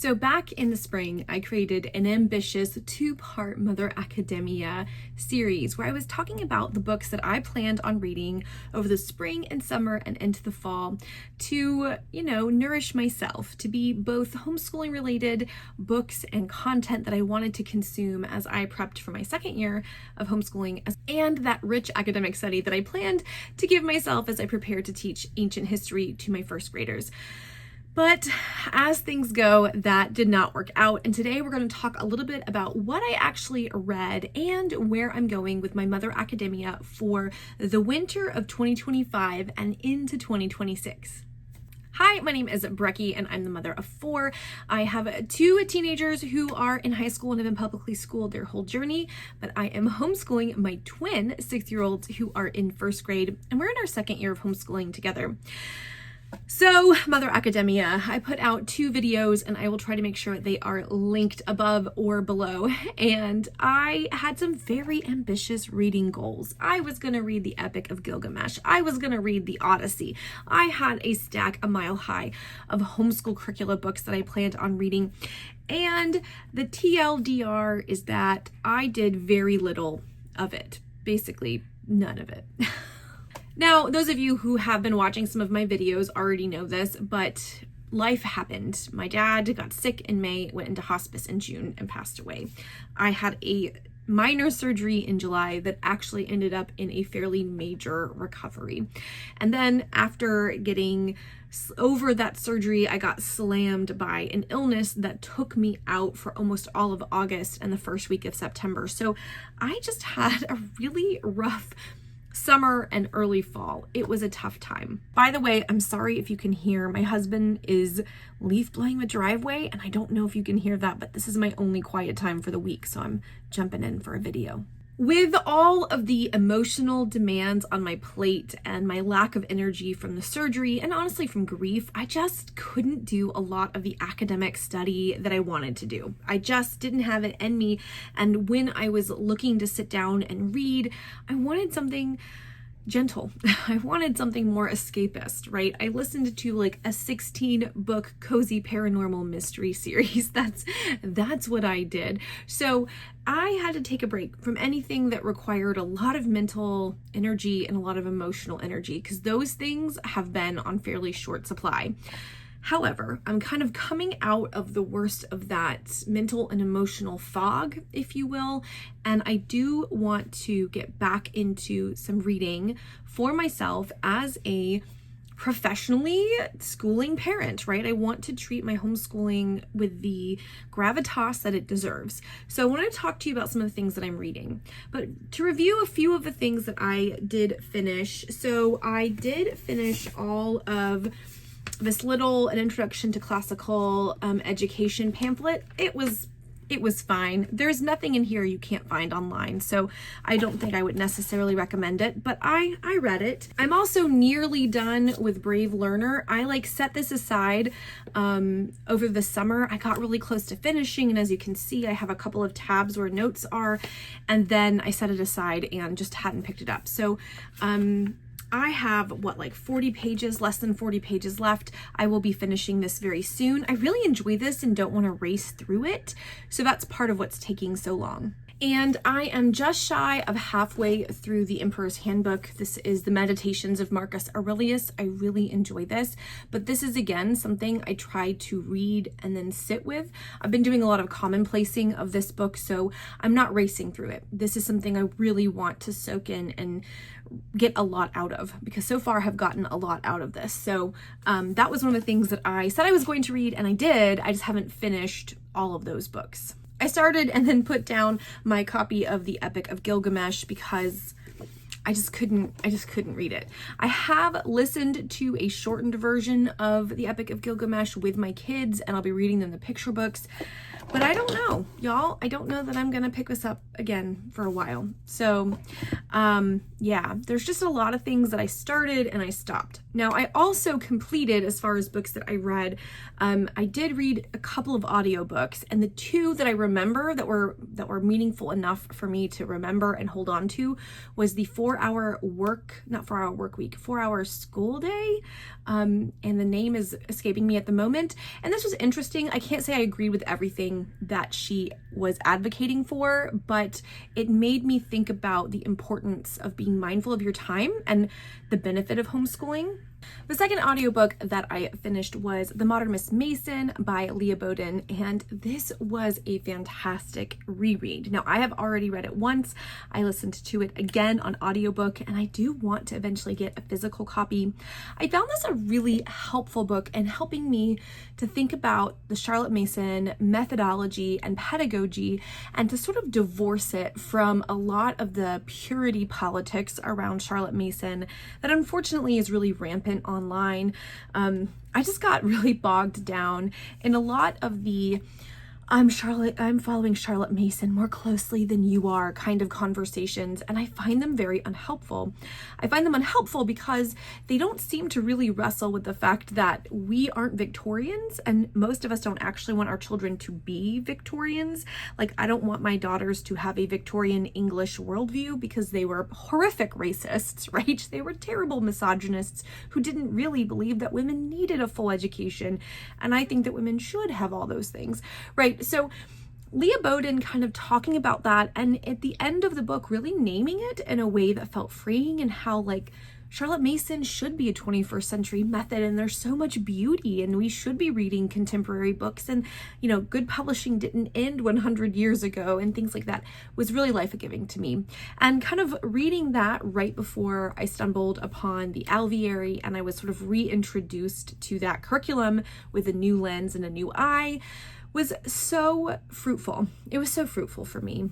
So back in the spring, I created an ambitious 2-part Mother Academia series where I was talking about the books that I planned on reading over the spring and summer and into the fall to, nourish myself, to be both homeschooling related books and content that I wanted to consume as I prepped for my second year of homeschooling, and that rich academic study that I planned to give myself as I prepared to teach ancient history to my first graders. But as things go, that did not work out. And today we're going to talk a little bit about what I actually read and where I'm going with my Mother Academia for the winter of 2025 and into 2026. Hi, my name is Brecky and I'm the mother of 4. I have 2 teenagers who are in high school and have been publicly schooled their whole journey, but I am homeschooling my twin 6-year-olds who are in 1st grade, and we're in our second year of homeschooling together. So, Mother Academia, I put out 2 videos and I will try to make sure they are linked above or below. And I had some very ambitious reading goals. I was going to read the Epic of Gilgamesh. I was going to read the Odyssey. I had a stack a mile high of homeschool curricula books that I planned on reading. And the TLDR is that I did very little of it. Basically, none of it. Now, those of you who have been watching some of my videos already know this, but life happened. My dad got sick in May, went into hospice in June, and passed away. I had a minor surgery in July that actually ended up in a fairly major recovery. And then after getting over that surgery, I got slammed by an illness that took me out for almost all of August and the first week of September. So I just had a really rough summer and early fall. It was a tough time. By the way, I'm sorry if you can hear, my husband is leaf blowing the driveway, and I don't know if you can hear that, but this is my only quiet time for the week, so I'm jumping in for a video. With all of the emotional demands on my plate and my lack of energy from the surgery and honestly from grief, I just couldn't do a lot of the academic study that I wanted to do. I just didn't have it in me. And when I was looking to sit down and read, I wanted something gentle. I wanted something more escapist, right? I listened to like a 16-book cozy paranormal mystery series. That's what I did. So I had to take a break from anything that required a lot of mental energy and a lot of emotional energy, because those things have been on fairly short supply. However, I'm kind of coming out of the worst of that mental and emotional fog, if you will, and I do want to get back into some reading for myself as a professionally schooling parent, right? I want to treat my homeschooling with the gravitas that it deserves. So I want to talk to you about some of the things that I'm reading, but to review a few of the things that I did finish. So I did finish all of this an introduction to classical education pamphlet. It was fine. There's nothing in here you can't find online, so I don't think I would necessarily recommend it, but I read it. I'm also nearly done with Brave Learner. I set this aside over the summer. I got really close to finishing, and as you can see, I have a couple of tabs where notes are, and then I set it aside and just hadn't picked it up. So I have 40 pages, less than 40 pages left. I will be finishing this very soon. I really enjoy this and don't want to race through it. So that's part of what's taking so long. And I am just shy of halfway through the Emperor's Handbook. This is the Meditations of Marcus Aurelius. I really enjoy this, but this is again something I try to read and then sit with. I've been doing a lot of commonplacing of this book, so I'm not racing through it. This is something I really want to soak in and get a lot out of, because so far I have gotten a lot out of this. So that was one of the things that I said I was going to read, and I did. I just haven't finished all of those books. I started and then put down my copy of the Epic of Gilgamesh because I just couldn't read it. I have listened to a shortened version of the Epic of Gilgamesh with my kids, and I'll be reading them the picture books. But I don't know, y'all. I don't know that I'm gonna pick this up again for a while. So yeah, there's just a lot of things that I started and I stopped. Now, I also completed, as far as books that I read, I did read a couple of audiobooks, and the two that I remember that were meaningful enough for me to remember and hold on to was the 4-hour school day. And the name is escaping me at the moment. And this was interesting. I can't say I agreed with everything that she was advocating for, but it made me think about the importance of being mindful of your time and the benefit of homeschooling. The second audiobook that I finished was The Modern Miss Mason by Leah Bowden, and this was a fantastic reread. Now, I have already read it once. I listened to it again on audiobook, and I do want to eventually get a physical copy. I found this a really helpful book in helping me to think about the Charlotte Mason methodology and pedagogy, and to sort of divorce it from a lot of the purity politics around Charlotte Mason that unfortunately is really rampant online. I just got really bogged down in a lot of the I'm following Charlotte Mason more closely than you are kind of conversations, and I find them very unhelpful. I find them unhelpful because they don't seem to really wrestle with the fact that we aren't Victorians, and most of us don't actually want our children to be Victorians. Like, I don't want my daughters to have a Victorian English worldview because they were horrific racists, right? They were terrible misogynists who didn't really believe that women needed a full education, and I think that women should have all those things, right? So Leah Bowden kind of talking about that, and at the end of the book really naming it in a way that felt freeing, and how like Charlotte Mason should be a 21st century method, and there's so much beauty, and we should be reading contemporary books, and you know, good publishing didn't end 100 years ago, and things like that was really life-giving to me. And kind of reading that right before I stumbled upon the Alviary, and I was sort of reintroduced to that curriculum with a new lens and a new eye, was so fruitful. It was so fruitful for me.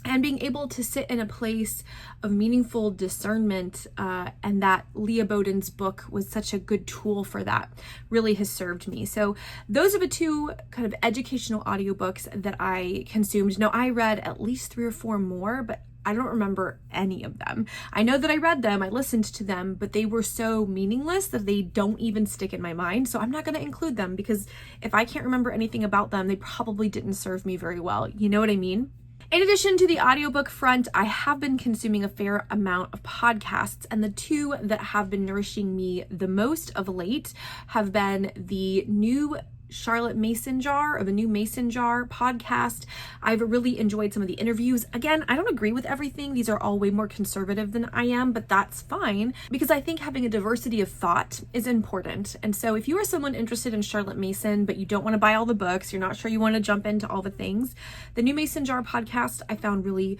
And being able to sit in a place of meaningful discernment, and that Leah Bowden's book was such a good tool for that, really has served me. So those are the two kind of educational audiobooks that I consumed. Now, I read at least 3 or 4 more, but I don't remember any of them. I know that I read them, I listened to them, but they were so meaningless that they don't even stick in my mind. So I'm not going to include them, because if I can't remember anything about them, they probably didn't serve me very well. You know what I mean? In addition to the audiobook front, I have been consuming a fair amount of podcasts, and the two that have been nourishing me the most of late have been the new Charlotte Mason Jar, or the new Mason Jar podcast. I've really enjoyed some of the interviews. Again, I don't agree with everything. These are all way more conservative than I am, but that's fine, because I think having a diversity of thought is important. And so if you are someone interested in Charlotte Mason, but you don't want to buy all the books, you're not sure you want to jump into all the things, the new Mason Jar podcast I found really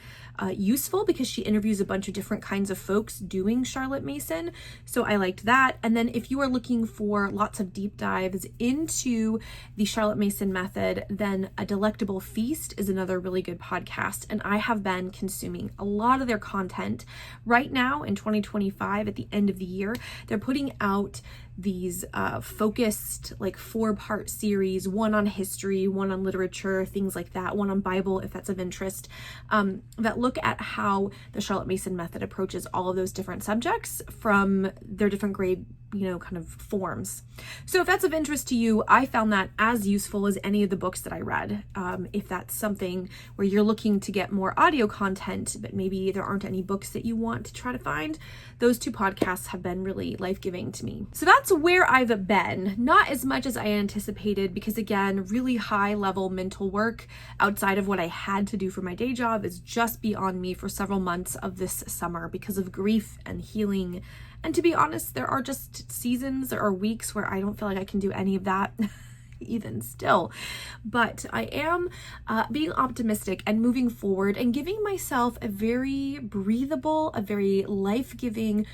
useful, because she interviews a bunch of different kinds of folks doing Charlotte Mason. So I liked that. And then if you are looking for lots of deep dives into the Charlotte Mason method, then A Delectable Feast is another really good podcast. And I have been consuming a lot of their content right now in 2025 at the end of the year. They're putting out these focused like 4-part series, one on history, one on literature, things like that, one on Bible if that's of interest, that look at how the Charlotte Mason method approaches all of those different subjects from their different grade, you know, kind of forms. So if that's of interest to you, I found that as useful as any of the books that I read. If that's something where you're looking to get more audio content, but maybe there aren't any books that you want to try to find, those 2 podcasts have been really life-giving to me. So that's where I've been. Not as much as I anticipated, because again, really high level mental work outside of what I had to do for my day job is just beyond me for several months of this summer because of grief and healing. And to be honest, there are just seasons, there are weeks where I don't feel like I can do any of that even still. But I am being optimistic and moving forward and giving myself a very breathable, a very life-giving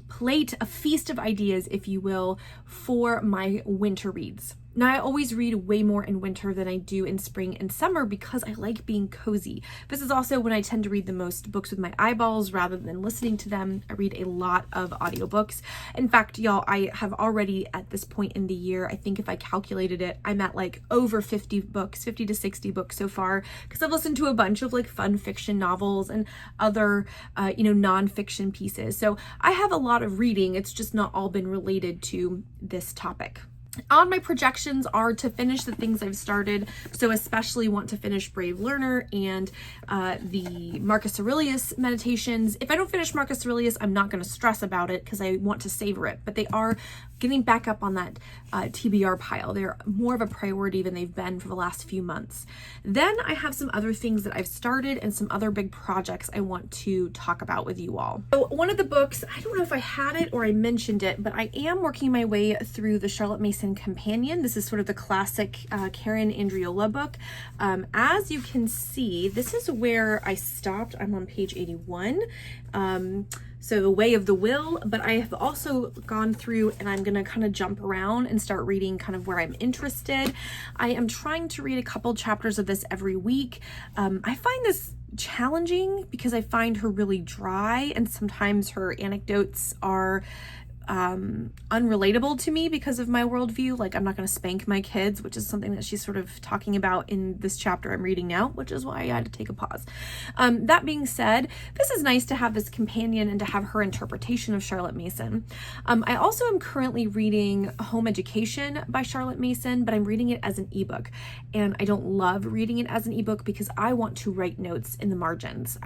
plate, a feast of ideas, if you will, for my winter reads. Now, I always read way more in winter than I do in spring and summer because I like being cozy. This is also when I tend to read the most books with my eyeballs rather than listening to them. I read a lot of audiobooks. In fact, y'all, I have already at this point in the year, I think if I calculated it, I'm at like over 50 books, 50 to 60 books so far, because I've listened to a bunch of like fun fiction novels and other, nonfiction pieces. So I have a lot of reading. It's just not all been related to this topic. On my projections are to finish the things I've started, so especially want to finish Brave Learner and the Marcus Aurelius meditations. If I don't finish Marcus Aurelius, I'm not going to stress about it because I want to savor it, but they are getting back up on that TBR pile. They're more of a priority than they've been for the last few months. Then I have some other things that I've started and some other big projects I want to talk about with you all. So one of the books, I don't know if I had it or I mentioned it, but I am working my way through the Charlotte Mason Companion. This is sort of the classic Karen Andriola book. As you can see, this is where I stopped. I'm on page 81. So The Way of the Will, but I have also gone through and I'm going to kind of jump around and start reading kind of where I'm interested. I am trying to read a couple chapters of this every week. I find this challenging because I find her really dry and sometimes her anecdotes are unrelatable to me because of my worldview. Like, I'm not going to spank my kids, which is something that she's sort of talking about in this chapter I'm reading now, which is why I had to take a pause. That being said, this is nice to have this companion and to have her interpretation of Charlotte Mason. I also am currently reading Home Education by Charlotte Mason, but I'm reading it as an ebook, and I don't love reading it as an ebook because I want to write notes in the margins.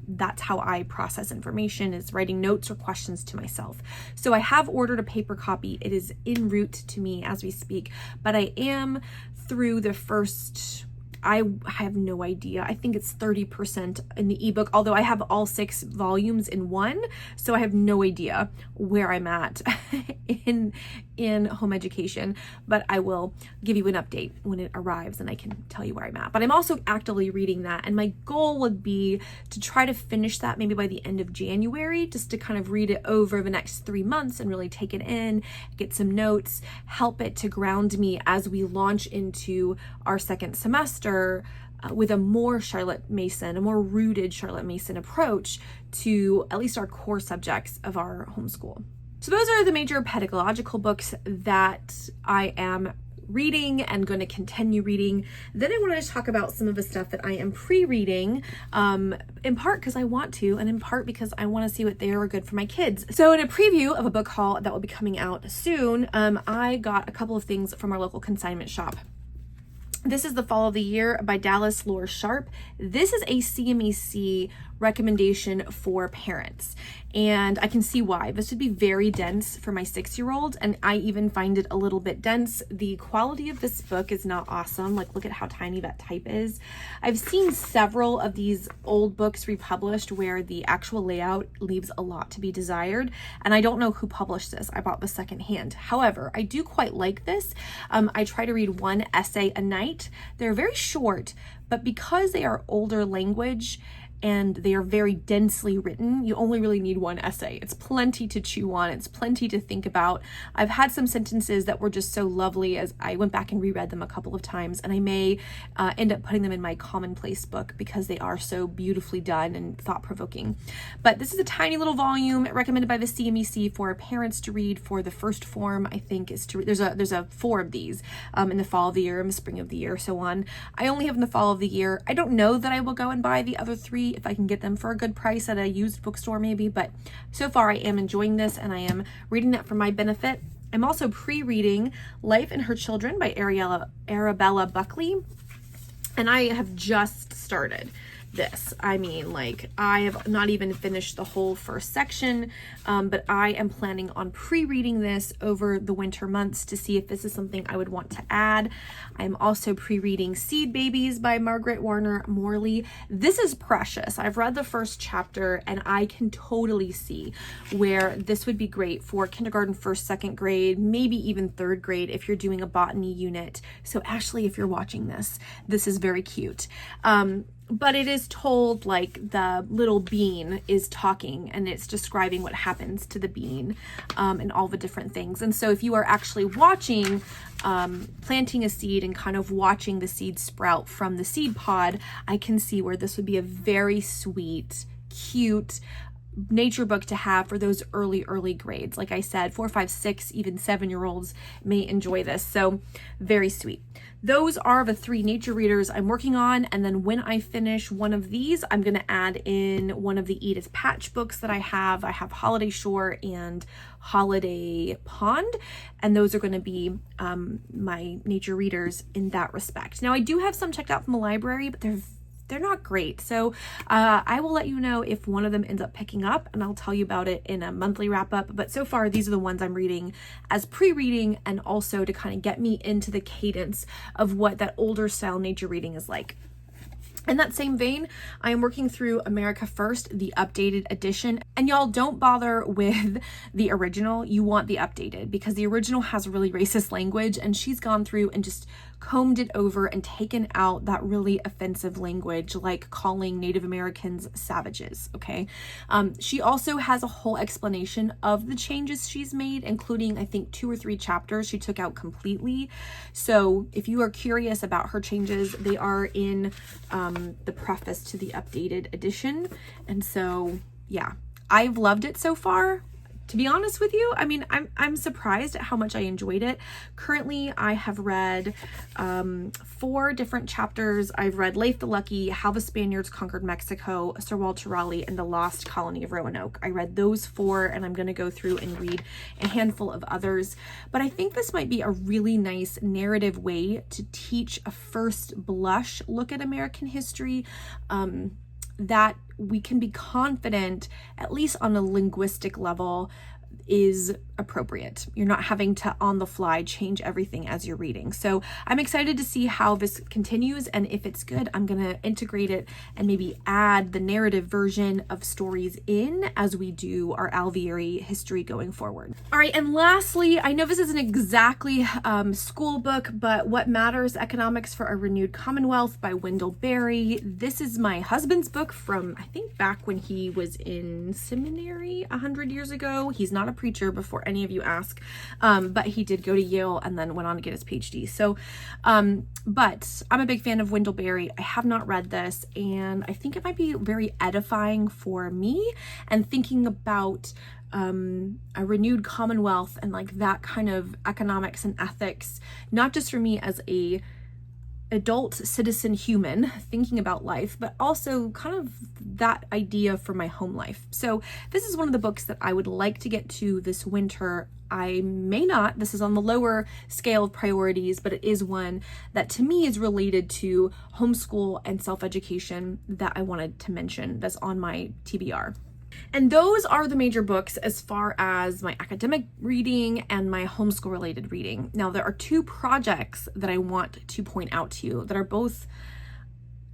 That's how I process information, is writing notes or questions to myself. So I have ordered a paper copy. It is en route to me as we speak, but I am through the first, I have no idea. I think it's 30% in the ebook, although I have all 6 volumes in one, so I have no idea where I'm at in Home Education, but I will give you an update when it arrives and I can tell you where I'm at. But I'm also actively reading that, and my goal would be to try to finish that maybe by the end of January, just to kind of read it over the next 3 months and really take it in, get some notes, help it to ground me as we launch into our second semester with a more Charlotte Mason, a more rooted Charlotte Mason approach to at least our core subjects of our homeschool. So those are the major pedagogical books that I am reading and going to continue reading. Then I want to talk about some of the stuff that I am pre-reading, in part because I want to, and in part because I want to see what they are good for my kids. So in a preview of a book haul that will be coming out soon, I got a couple of things from our local consignment shop. This is The Fall of the Year by Dallas Lore Sharp. This is a CMEC recommendation for parents, and I can see why. This would be very dense for my 6-year-old, and I even find it a little bit dense. The quality of this book is not awesome. Like, look at how tiny that type is. I've seen several of these old books republished where the actual layout leaves a lot to be desired, and I don't know who published this. I bought the secondhand. However, I do quite like this. I try to read 1 essay a night. They're very short, but because they are older language and they are very densely written, you only really need 1 essay. It's plenty to chew on. It's plenty to think about. I've had some sentences that were just so lovely as I went back and reread them a couple of times, and I may end up putting them in my commonplace book because they are so beautifully done and thought-provoking. But this is a tiny little volume recommended by the CMEC for parents to read for the first form, I think, is to read. There's a 4 of these in the fall of the year, in the spring of the year, so on. I only have in the fall of the year. I don't know that I will go and buy the other 3 if I can get them for a good price at a used bookstore maybe, but so far I am enjoying this and I am reading that for my benefit. I'm also pre-reading Life and Her Children by Arabella Buckley, and I have just started this. I mean, like, I have not even finished the whole first section, but I am planning on pre-reading this over the winter months to see if this is something I would want to add. I'm also pre-reading Seed Babies by Margaret Warner Morley. This is precious. I've read the first chapter and I can totally see where this would be great for kindergarten, 1st, 2nd grade, maybe even 3rd grade if you're doing a botany unit. So Ashley, if you're watching this, this is very cute. but it is told like the little bean is talking and it's describing what happens to the bean, and all the different things. And so if you are actually watching, planting a seed and kind of watching the seed sprout from the seed pod, I can see where this would be a very sweet, cute nature book to have for those early grades. Like I said, 4, 5, 6, even 7-year-olds may enjoy this. So very sweet. Those are the 3 nature readers I'm working on. And then when I finish one of these, I'm going to add in one of the Edith Patch books that I have. I have Holiday Shore and Holiday Pond, and those are going to be my nature readers in that respect. Now I do have some checked out from the library, but they're not great. So I will let you know if one of them ends up picking up, and I'll tell you about it in a monthly wrap up. But so far, these are the ones I'm reading as pre-reading, and also to kind of get me into the cadence of what that older style nature reading is like. In that same vein, I am working through America First, the updated edition. And y'all, don't bother with the original. You want the updated, because the original has really racist language, and she's gone through and just combed it over and taken out that really offensive language, like calling Native Americans savages, okay? She also has a whole explanation of the changes she's made, including, I think, 2 or 3 chapters she took out completely. So if you are curious about her changes, they are in the preface to the updated edition. And so, yeah, I've loved it so far. To be honest with you, I mean, I'm surprised at how much I enjoyed it. Currently, I have read 4 different chapters. I've read Leif the Lucky, How the Spaniards Conquered Mexico, Sir Walter Raleigh, and The Lost Colony of Roanoke. I read those 4, and I'm going to go through and read a handful of others. But I think this might be a really nice narrative way to teach a first blush look at American history, that we can be confident, at least on a linguistic level, is appropriate. You're not having to on the fly change everything as you're reading. So I'm excited to see how this continues, and if it's good, I'm going to integrate it and maybe add the narrative version of stories in as we do our alveary history going forward. All right, and lastly, I know this isn't exactly school book, but What Matters: Economics for a Renewed Commonwealth by Wendell Berry. This is my husband's book from, I think, back when he was in seminary 100 years ago. He's not a preacher, before any of you ask, but he did go to Yale and then went on to get his PhD. So, but I'm a big fan of Wendell Berry. I have not read this, and I think it might be very edifying for me, and thinking about a renewed commonwealth and like that kind of economics and ethics, not just for me as a adult citizen human thinking about life, but also kind of that idea for my home life. So this is one of the books that I would like to get to this winter. I may not. This is on the lower scale of priorities, but it is one that to me is related to homeschool and self-education that I wanted to mention, that's on my TBR. And those are the major books as far as my academic reading and my homeschool related reading. Now, there are 2 projects that I want to point out to you that are both,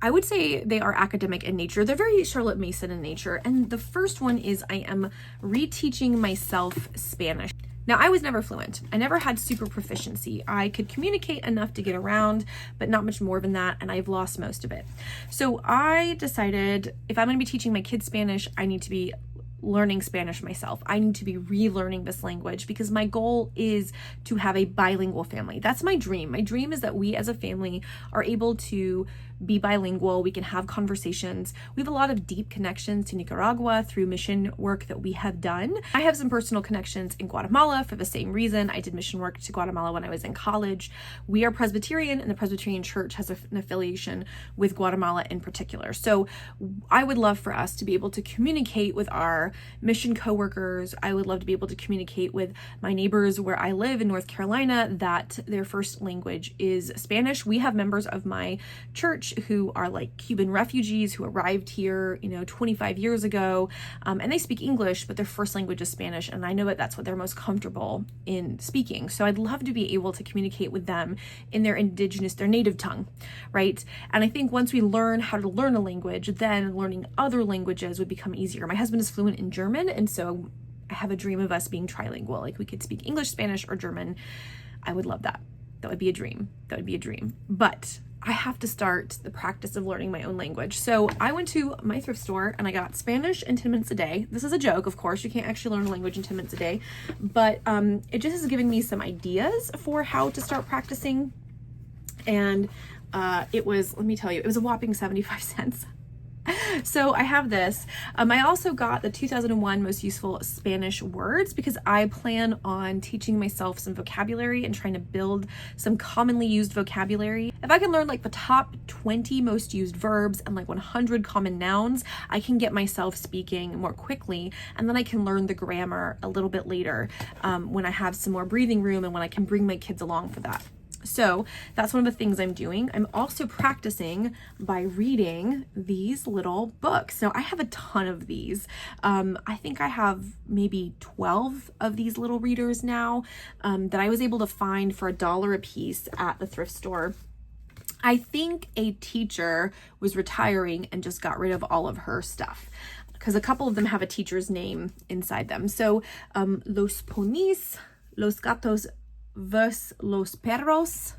I would say they are academic in nature. They're very Charlotte Mason in nature. And the first one is I am reteaching myself Spanish. Now, I was never fluent. I never had super proficiency. I could communicate enough to get around, but not much more than that, and I've lost most of it. So I decided if I'm going to be teaching my kids Spanish, I need to be learning Spanish myself. I need to be relearning this language, because my goal is to have a bilingual family. That's my dream. My dream is that we as a family are able to be bilingual. We can have conversations. We have a lot of deep connections to Nicaragua through mission work that we have done. I have some personal connections in Guatemala for the same reason. I did mission work to Guatemala when I was in college. We are Presbyterian, and the Presbyterian Church has an affiliation with Guatemala in particular. So I would love for us to be able to communicate with our mission coworkers. I would love to be able to communicate with my neighbors where I live in North Carolina that their first language is Spanish. We have members of my church who are like Cuban refugees who arrived here, 25 years ago, and they speak English, but their first language is Spanish, and I know that that's what they're most comfortable in speaking. So I'd love to be able to communicate with them in their native tongue, right? And I think once we learn how to learn a language, then learning other languages would become easier. My husband is fluent in German, and so I have a dream of us being trilingual. Like we could speak English, Spanish, or German. I would love that. That would be a dream. That would be a dream. But I have to start the practice of learning my own language. So I went to my thrift store and I got Spanish in 10 minutes a day. This is a joke, of course. You can't actually learn a language in 10 minutes a day, but it just is giving me some ideas for how to start practicing. And it was, let me tell you, it was a whopping 75 cents. So I have this. I also got the 2001 Most Useful Spanish Words because I plan on teaching myself some vocabulary and trying to build some commonly used vocabulary. If I can learn like the top 20 most used verbs and like 100 common nouns, I can get myself speaking more quickly, and then I can learn the grammar a little bit later when I have some more breathing room and when I can bring my kids along for that. So that's one of the things I'm doing. I'm also practicing by reading these little books. Now I have a ton of these. I think I have maybe 12 of these little readers now that I was able to find for $1 a piece at the thrift store. I think a teacher was retiring and just got rid of all of her stuff, because a couple of them have a teacher's name inside them. So Los Ponis, Los Gatos versus Los Perros,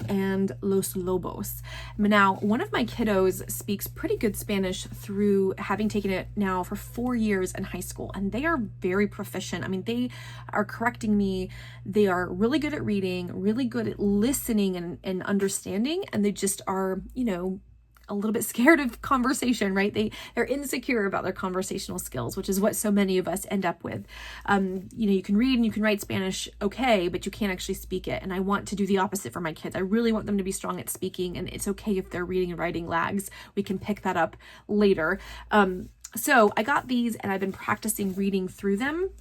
and Los Lobos. Now, one of my kiddos speaks pretty good Spanish through having taken it now for 4 years in high school, and they are very proficient. I mean, they are correcting me. They are really good at reading, really good at listening and understanding, and they just are, you know, a little bit scared of conversation, right? They're insecure about their conversational skills, which is what so many of us end up with. You know, you can read and you can write Spanish, okay, but you can't actually speak it. And I want to do the opposite for my kids. I really want them to be strong at speaking, and it's okay if their reading and writing lags. We can pick that up later. So I got these and I've been practicing reading through them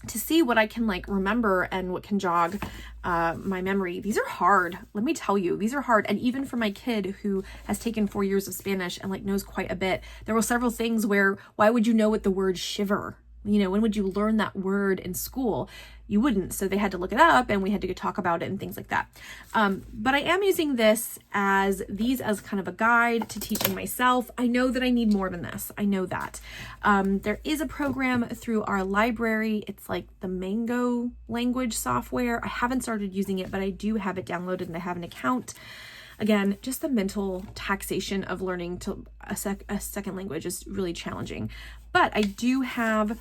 to see what I can like remember and what can jog my memory. These are hard. Let me tell you, these are hard. And even for my kid who has taken 4 years of Spanish and like knows quite a bit, there were several things where, why would you know what the word shiver? You know, when would you learn that word in school? You wouldn't. So they had to look it up and we had to talk about it and things like that. But I am using this as kind of a guide to teaching myself. I know that I need more than this. I know that. There is a program through our library. It's like the Mango language software. I haven't started using it, but I do have it downloaded and I have an account. Again, just the mental taxation of learning to a second language is really challenging. But I do have,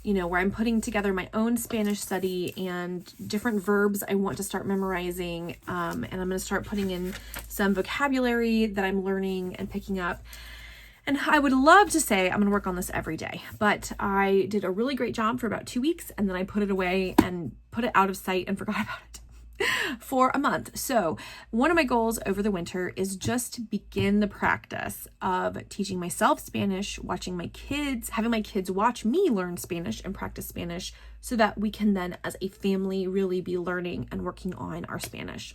you know, where I'm putting together my own Spanish study and different verbs I want to start memorizing. And I'm going to start putting in some vocabulary that I'm learning and picking up. And I would love to say I'm going to work on this every day, but I did a really great job for about 2 weeks, and then I put it away and put it out of sight and forgot about it for a month. So one of my goals over the winter is just to begin the practice of teaching myself Spanish, watching my kids, having my kids watch me learn Spanish and practice Spanish, so that we can then as a family really be learning and working on our Spanish.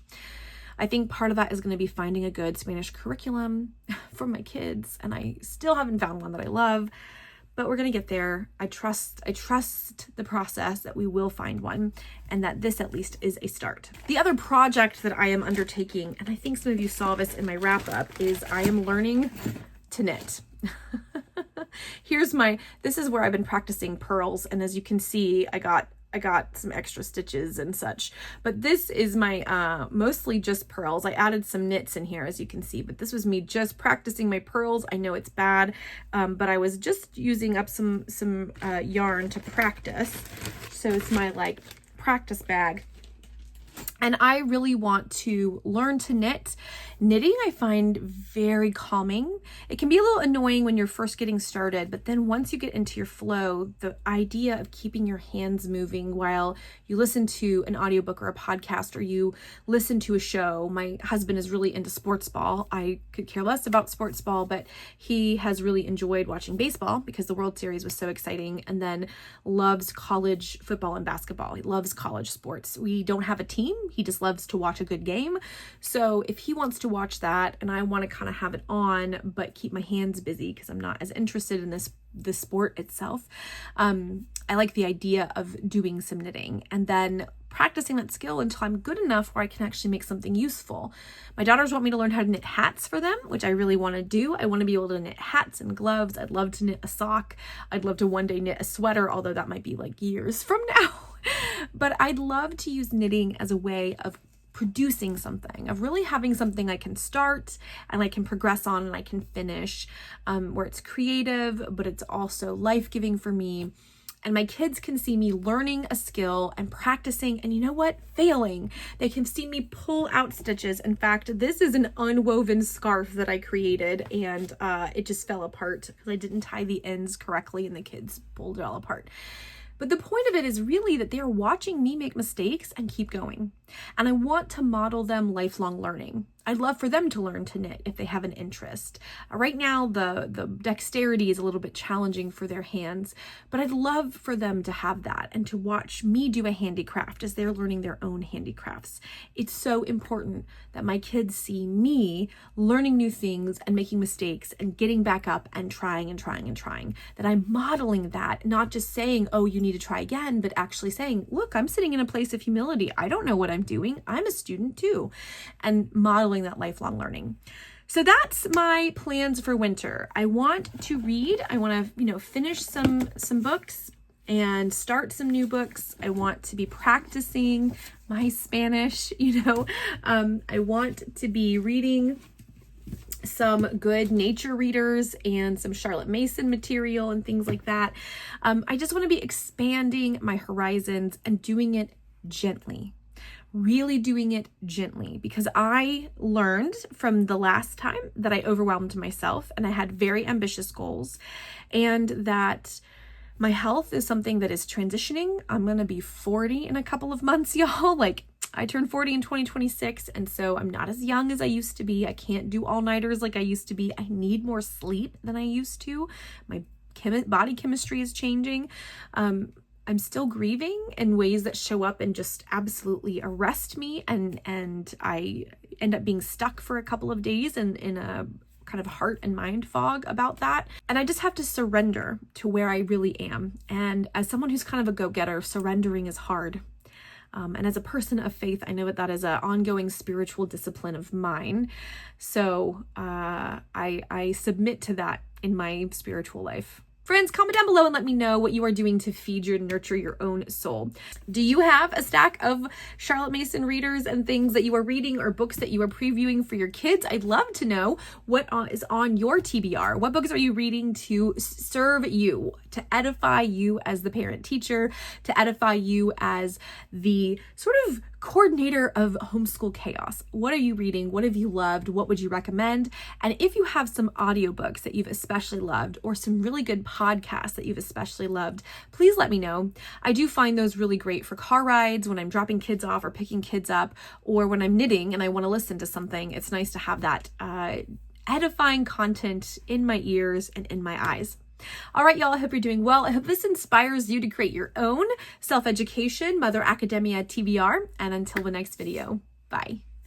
I think part of that is going to be finding a good Spanish curriculum for my kids, and I still haven't found one that I love, but we're going to get there. I trust the process that we will find one, and that this at least is a start. The other project that I am undertaking, and I think some of you saw this in my wrap up, is I am learning to knit. This is where I've been practicing purls, and as you can see, I got some extra stitches and such, but this is my mostly just purls. I added some knits in here, as you can see, but this was me just practicing my purls. I know it's bad, but I was just using up some yarn to practice. So it's my like practice bag. And I really want to learn to knit. Knitting I find very calming. It can be a little annoying when you're first getting started, but then once you get into your flow, the idea of keeping your hands moving while you listen to an audiobook or a podcast or you listen to a show. My husband is really into sports ball. I could care less about sports ball, but he has really enjoyed watching baseball because the World Series was so exciting, and then loves college football and basketball. He loves college sports. We don't have a team. He just loves to watch a good game. So if he wants to watch that and I want to kind of have it on but keep my hands busy because I'm not as interested in this sport itself, I like the idea of doing some knitting and then practicing that skill until I'm good enough where I can actually make something useful. My daughters want me to learn how to knit hats for them, which I really want to do. I want to be able to knit hats and gloves. I'd love to knit a sock. I'd love to one day knit a sweater, although that might be like years from now. But I'd love to use knitting as a way of producing something, of really having something I can start and I can progress on and I can finish, where it's creative, but it's also life-giving for me. And my kids can see me learning a skill and practicing, and you know what? Failing. They can see me pull out stitches. In fact, this is an unwoven scarf that I created, and it just fell apart because I didn't tie the ends correctly and the kids pulled it all apart. But the point of it is really that they're watching me make mistakes and keep going. And I want to model them lifelong learning. I'd love for them to learn to knit if they have an interest. Right now, the dexterity is a little bit challenging for their hands, but I'd love for them to have that and to watch me do a handicraft as they're learning their own handicrafts. It's so important that my kids see me learning new things and making mistakes and getting back up and trying and trying and trying, that I'm modeling that, not just saying, oh, you need to try again, but actually saying, look, I'm sitting in a place of humility. I don't know what I'm doing. I'm a student too. And modeling that lifelong learning. So that's my plans for winter. I want to read. I want to, finish some books and start some new books. I want to be practicing my Spanish, I want to be reading some good nature readers and some Charlotte Mason material and things like that. I just want to be expanding my horizons and doing it gently. Really doing it gently, because I learned from the last time that I overwhelmed myself and I had very ambitious goals, and that my health is something that is transitioning. I'm going to be 40 in a couple of months, y'all. I turned 40 in 2026, and so I'm not as young as I used to be. I can't do all-nighters like I used to be. I need more sleep than I used to. My body chemistry is changing. I'm still grieving in ways that show up and just absolutely arrest me, and I end up being stuck for a couple of days in a kind of heart and mind fog about that. And I just have to surrender to where I really am. And as someone who's kind of a go-getter, surrendering is hard. And as a person of faith, I know that is an ongoing spiritual discipline of mine. So I submit to that in my spiritual life. Friends, comment down below and let me know what you are doing to feed and nurture your own soul. Do you have a stack of Charlotte Mason readers and things that you are reading, or books that you are previewing for your kids? I'd love to know what is on your TBR. What books are you reading to serve you, to edify you as the parent teacher, to edify you as the sort of coordinator of homeschool chaos? What are you reading? What have you loved? What would you recommend? And if you have some audiobooks that you've especially loved, or some really good podcasts that you've especially loved, please let me know. I do find those really great for car rides, when I'm dropping kids off or picking kids up, or when I'm knitting and I want to listen to something. It's nice to have that edifying content in my ears and in my eyes. All right, y'all, I hope you're doing well. I hope this inspires you to create your own self-education Mother Academia TBR. And until the next video, bye.